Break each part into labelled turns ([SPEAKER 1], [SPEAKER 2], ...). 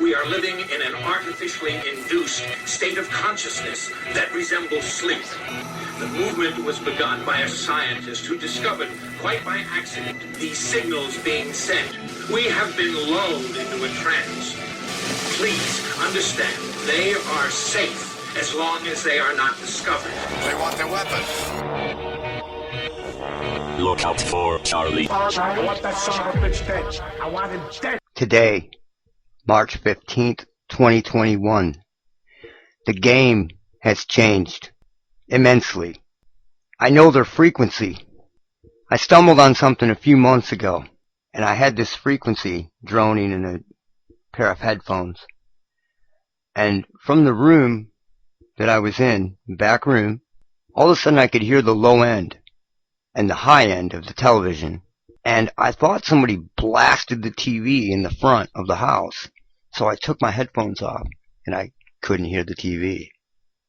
[SPEAKER 1] we are living in an artificially induced state of consciousness that resembles sleep. The movement was begun by a scientist who discovered, quite by accident, these signals being sent. We have been lulled into a trance. Please understand, they are safe as long as they are not discovered.
[SPEAKER 2] They want their weapons.
[SPEAKER 3] Look out for Charlie.
[SPEAKER 4] I want that son of a bitch dead. I want him dead.
[SPEAKER 5] Today, March 15th, 2021, the game has changed immensely. I know their frequency. I stumbled on something a few months ago, and I had this frequency droning in a pair of headphones. And from the room that I was in, back room, all of a sudden I could hear the low end and the high end of the television. And I thought somebody blasted the TV in the front of the house. So I took my headphones off, and I couldn't hear the TV.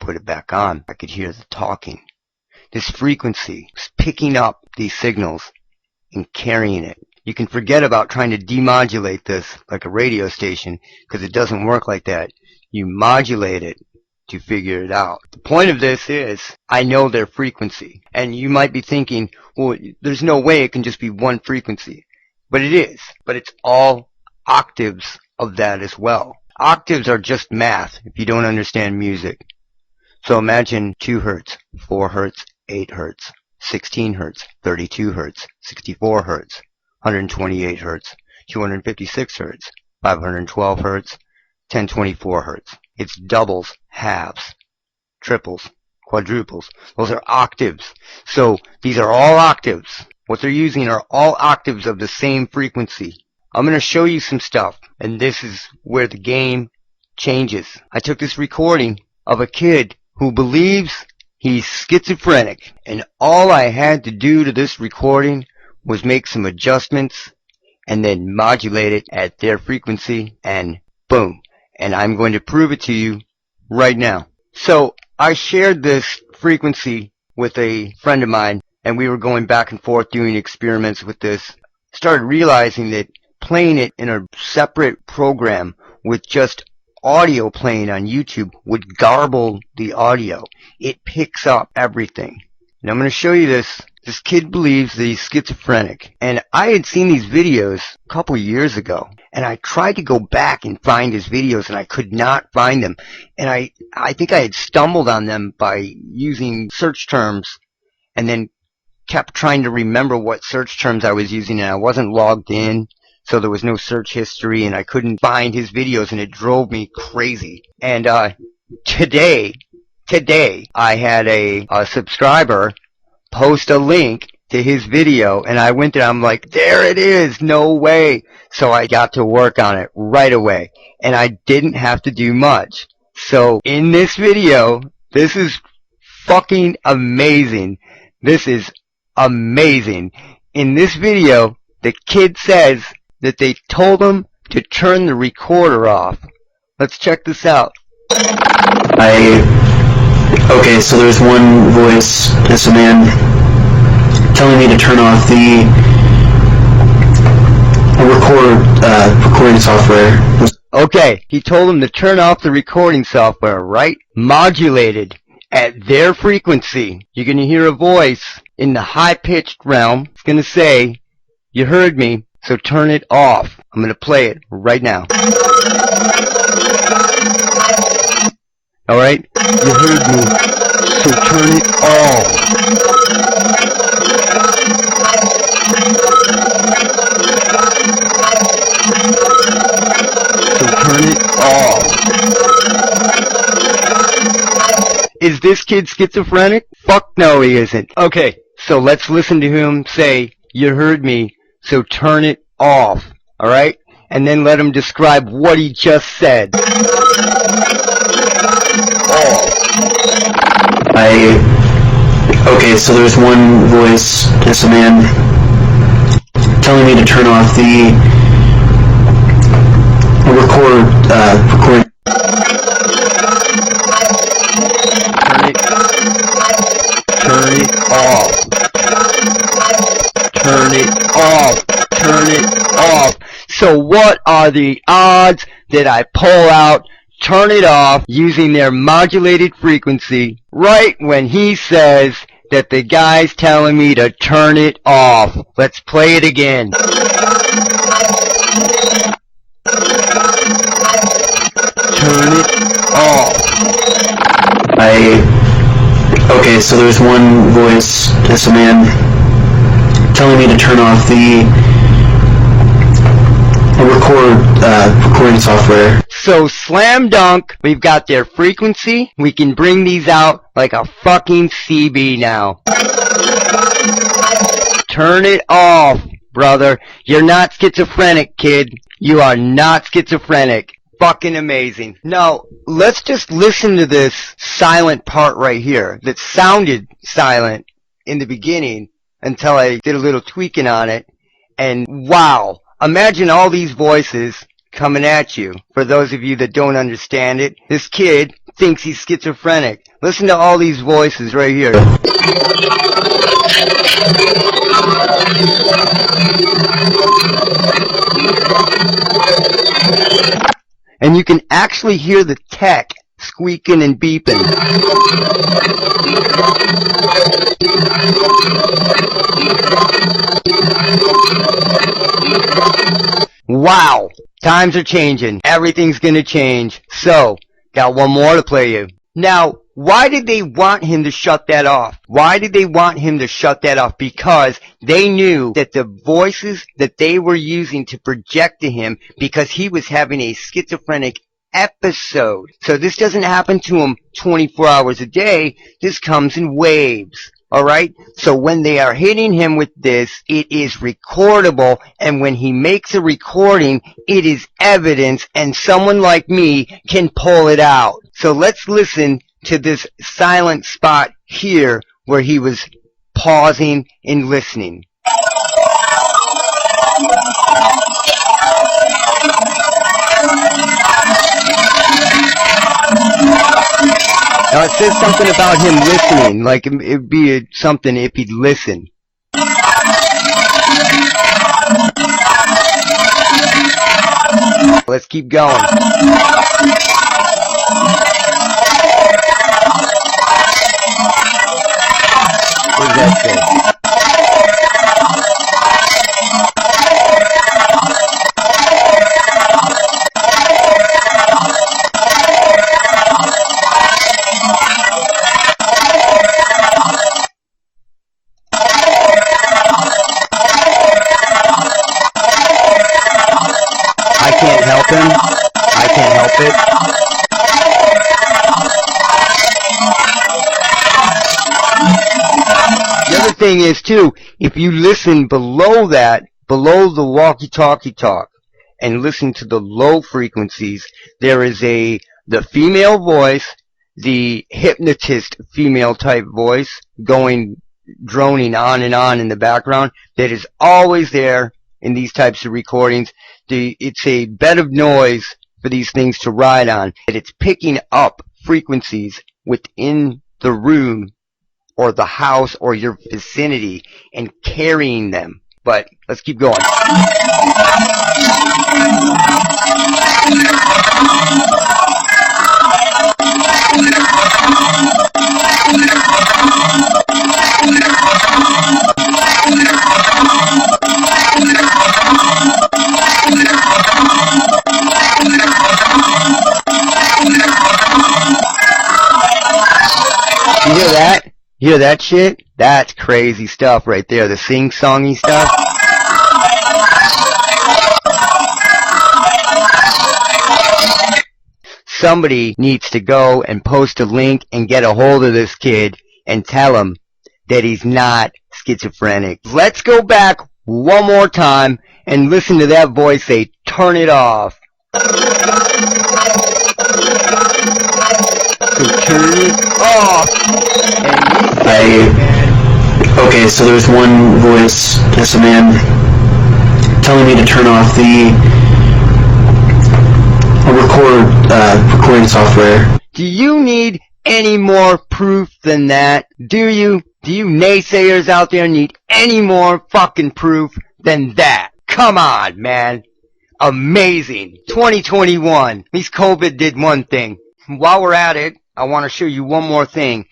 [SPEAKER 5] Put it back on. I could hear the talking. This frequency is picking up these signals and carrying it. You can forget about trying to demodulate this like a radio station, because it doesn't work like that. You modulate it to figure it out. The point of this is, I know their frequency. And you might be thinking, well, there's no way it can just be one frequency. But it is. But it's all octaves of that as well. Octaves are just math if you don't understand music. So imagine 2 hertz, 4 hertz, 8 hertz, 16 hertz, 32 hertz, 64 hertz, 128 hertz, 256 hertz, 512 hertz, 1024 hertz. It's doubles, halves, triples, quadruples. Those are octaves. So these are all octaves. What they're using are all octaves of the same frequency. I'm going to show you some stuff, and this is where the game changes. I took this recording of a kid who believes he's schizophrenic, and all I had to do to this recording was make some adjustments and then modulate it at their frequency, and boom. And I'm going to prove it to you right now. So I shared this frequency with a friend of mine, and we were going back and forth doing experiments with this. Started realizing that playing it in a separate program with just audio playing on YouTube would garble the audio. It picks up everything. And I'm going to show you this. This kid believes that he's schizophrenic. And I had seen these videos a couple of years ago. And I tried to go back and find his videos, and I could not find them. And I think I had stumbled on them by using search terms, and then kept trying to remember what search terms I was using, and I wasn't logged in. So there was no search history, and I couldn't find his videos, and it drove me crazy. And today, I had a subscriber post a link to his video, and I went there, I'm like, there it is, no way. So I got to work on it right away, and I didn't have to do much. So in this video, this is fucking amazing. This is amazing. In this video, the kid says that they told him to turn the recorder off. Let's check this out.
[SPEAKER 6] Okay, so there's one voice, it's a man telling me to turn off the recording software.
[SPEAKER 5] Okay, he told him to turn off the recording software, right? Modulated at their frequency. You're going to hear a voice in the high-pitched realm. It's going to say, you heard me, so turn it off. I'm going to play it right now. Alright? You heard me, so turn it off. So turn it off. Is this kid schizophrenic? Fuck no, he isn't. Okay, so let's listen to him say, you heard me, so turn it off. Alright? And then let him describe what he just said.
[SPEAKER 6] Okay, so there's one voice, it's a man telling me to turn off the recording.
[SPEAKER 5] Turn it off. Turn it off. Turn it off. So what are the odds that I pull out, turn it off using their modulated frequency right when he says that the guy's telling me to turn it off. Let's play it again. Turn it off.
[SPEAKER 6] Okay, so there's one voice, it's a man telling me to turn off the recording software.
[SPEAKER 5] So slam dunk, we've got their frequency. We can bring these out like a fucking CB now. Turn it off, brother. You're not schizophrenic, kid. You are not schizophrenic. Fucking amazing. Now, let's just listen to this silent part right here that sounded silent in the beginning until I did a little tweaking on it. And wow, imagine all these voices coming at you. For those of you that don't understand it, this kid thinks he's schizophrenic. Listen to all these voices right here. And you can actually hear the tech squeaking and beeping. Wow, times are changing. Everything's gonna change. So, got one more to play you. Now, why did they want him to shut that off? Why did they want him to shut that off? Because they knew that the voices that they were using to project to him, because he was having a schizophrenic episode. So this doesn't happen to him 24 hours a day. This comes in waves. Alright? So when they are hitting him with this, it is recordable, and when he makes a recording, it is evidence, and someone like me can pull it out. So let's listen to this silent spot here where he was pausing and listening. Now it says something about him listening, like it'd be something if he'd listen. Let's keep going. What does that say? I can't help it. The other thing is, too, if you listen below that, below the walkie-talkie talk, and listen to the low frequencies, there is the female voice, the hypnotist female type voice, droning on and on in the background, that is always there in these types of recordings. It's a bed of noise for these things to ride on. And it's picking up frequencies within the room or the house or your vicinity and carrying them. But let's keep going. You hear that? You hear that shit? That's crazy stuff right there. The sing-songy stuff. Somebody needs to go and post a link and get a hold of this kid and tell him that he's not schizophrenic. Let's go back one more time and listen to that voice say, "Turn it off." So turn it off.
[SPEAKER 6] Okay, so there's one voice, it's a man telling me to turn off the recording software.
[SPEAKER 5] Do you need any more proof than that? Do you naysayers out there need any more fucking proof than that? Come on, man. Amazing. 2021. At least COVID did one thing. While we're at it, I want to show you one more thing.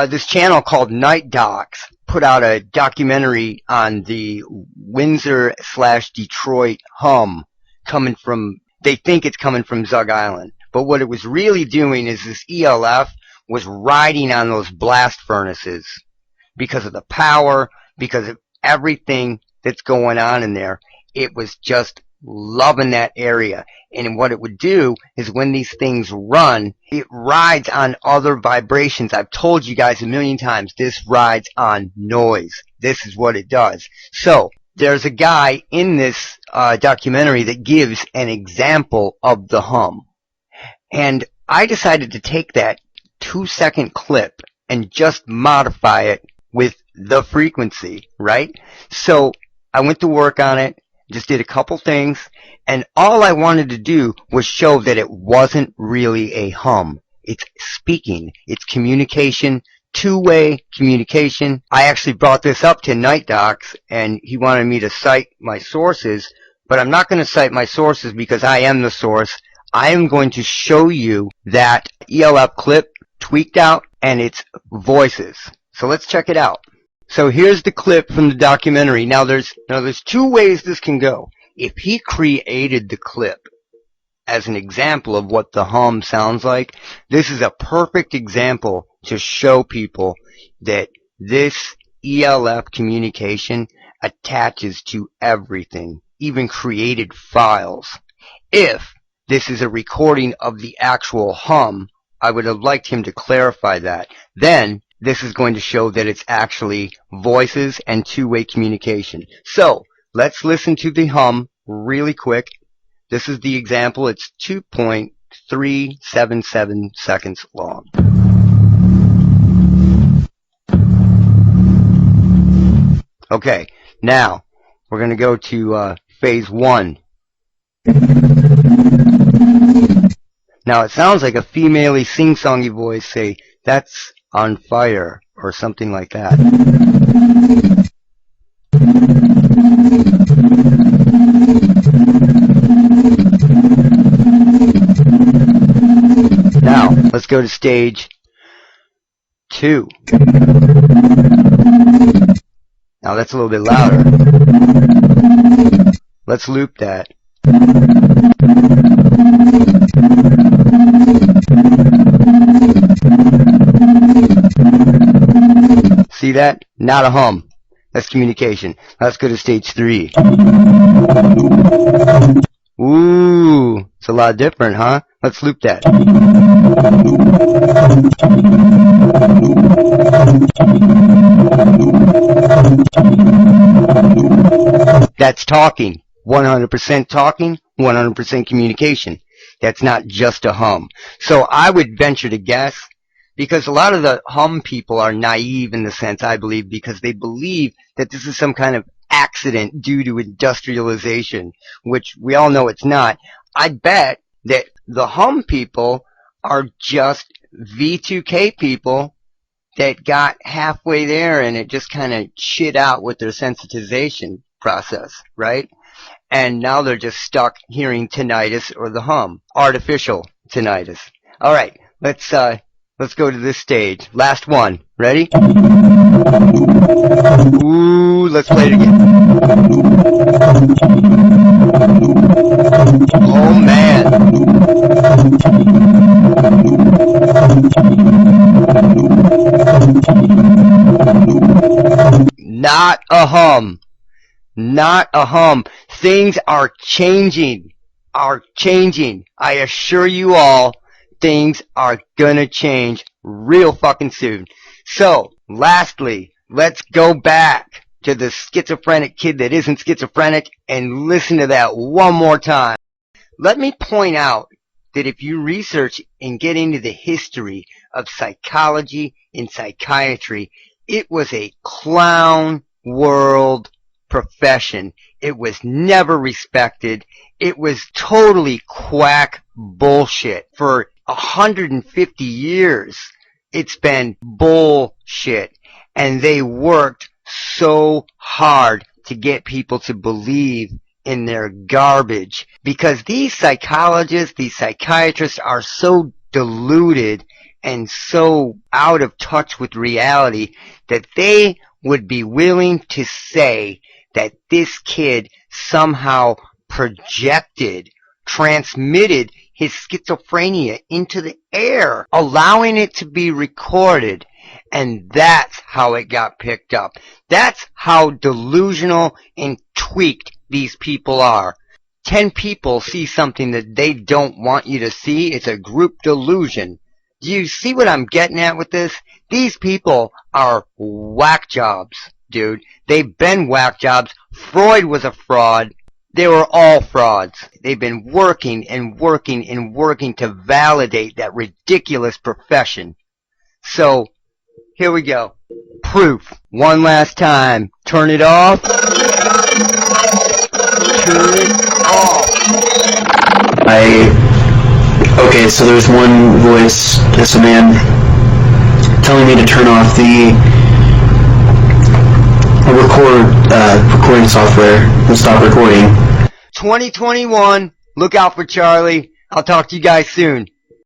[SPEAKER 5] This channel called Nightdocs put out a documentary on the Windsor/Detroit hum coming from, they think it's coming from Zug Island. But what it was really doing is this ELF was riding on those blast furnaces because of the power, because of everything that's going on in there. It was just loving that area. And what it would do is when these things run, it rides on other vibrations. I've told you guys a million times, this rides on noise. This is what it does. So there's a guy in this documentary that gives an example of the hum. And I decided to take that 2-second clip and just modify it with the frequency, right? So I went to work on it, just did a couple things, and all I wanted to do was show that it wasn't really a hum. It's speaking. It's communication, two-way communication. I actually brought this up to Nightdocs, and he wanted me to cite my sources, but I'm not going to cite my sources because I am the source. I am going to show you that ELF clip tweaked out and its voices. So let's check it out. So here's the clip from the documentary. Now there's two ways this can go. If he created the clip as an example of what the hum sounds like, this is a perfect example to show people that this ELF communication attaches to everything, even created files. If this is a recording of the actual hum, I would have liked him to clarify that. Then this is going to show that it's actually voices and two-way communication. So let's listen to the hum really quick. This is the example. It's 2.377 seconds long. Okay, now we're going to go to phase 1. Now it sounds like a female-y sing-songy voice say, "That's on fire," or something like that. Now, let's go to stage 2. Now that's a little bit louder. Let's loop that. See that? Not a hum. That's communication. Let's go to stage 3. Ooh, it's a lot different, huh? Let's loop that. That's talking. 100% talking, 100% communication. That's not just a hum. So I would venture to guess, because a lot of the hum people are naive in the sense, I believe, because they believe that this is some kind of accident due to industrialization, which we all know it's not. I bet that the hum people are just V2K people that got halfway there and it just kind of shit out with their sensitization process, right? And now they're just stuck hearing tinnitus or the hum. Artificial tinnitus. Alright, let's go to this stage. Last one. Ready? Ooh, let's play it again. Oh man. Not a hum. Not a hum. Things are changing. I assure you all, things are gonna change real fucking soon. So, lastly, let's go back to the schizophrenic kid that isn't schizophrenic and listen to that one more time. Let me point out that if you research and get into the history of psychology and psychiatry, it was a clown world profession. It was never respected. It was totally quack bullshit. For 150 years, it's been bullshit. And they worked so hard to get people to believe in their garbage, because these psychologists, these psychiatrists are so deluded and so out of touch with reality that they would be willing to say that this kid somehow projected, transmitted his schizophrenia into the air, allowing it to be recorded. And that's how it got picked up. That's how delusional and tweaked these people are. 10 people see something that they don't want you to see. It's a group delusion. Do you see what I'm getting at with this? These people are whack jobs, dude. They've been whack jobs. Freud was a fraud. They were all frauds. They've been working and working and working to validate that ridiculous profession. So, here we go. Proof. One last time. Turn it off. Turn it off.
[SPEAKER 6] Okay, so there's one voice, it's a man telling me to turn off the recording software and stop recording.
[SPEAKER 5] 2021. Look out for Charlie. I'll talk to you guys soon.